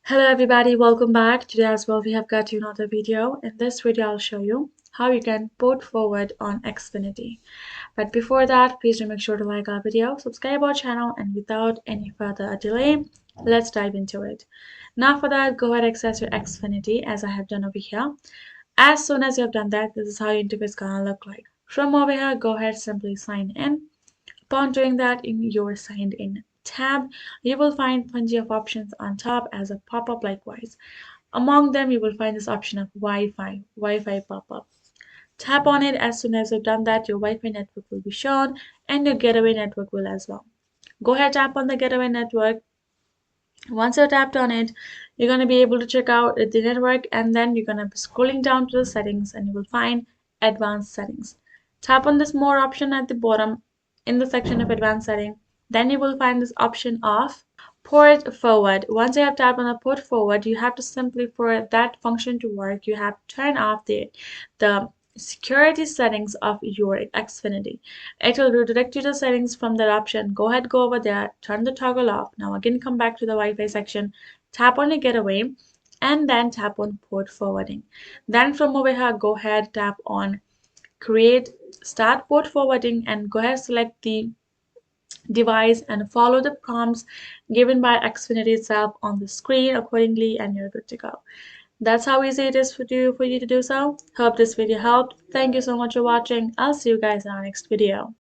Hello everybody, welcome back. Today as well we have got you another video. In this video I'll show you how you can port forward on Xfinity. But before that, please do make sure to like our video, subscribe our channel, and without any further delay, let's dive into it. Now for that, go ahead and access your Xfinity as I have done over here. As soon as you have done that, this is how your interface is gonna look like. From over here, go ahead simply sign in. Upon doing that in your signed in tab, you will find plenty of options on top as a pop-up likewise. Among them, you will find this option of Wi-Fi pop-up. Tap on it. As soon as you've done that, your Wi-Fi network will be shown and your getaway network will as well. Go ahead, tap on the getaway network. Once you're tapped on it, you're going to be able to check out the network, and then you're going to be scrolling down to the settings and you will find advanced settings. Tap on this more option at the bottom in the section of advanced setting. Then you will find this option of port forward. Once you have tapped on the port forward, you have to simply, for that function to work, you have to turn off the security settings of your Xfinity. It will redirect you to settings from that option. Go ahead, go over there, turn the toggle off. Now again, come back to the Wi-Fi section, tap on the getaway, and then tap on port forwarding. Then from over here, go ahead, tap on create, start port forwarding, and go ahead, select the device and follow the prompts given by Xfinity itself on the screen accordingly, and you're good to go. That's how easy it is for you to do so. Hope this video helped. Thank you so much for watching. I'll see you guys in our next video.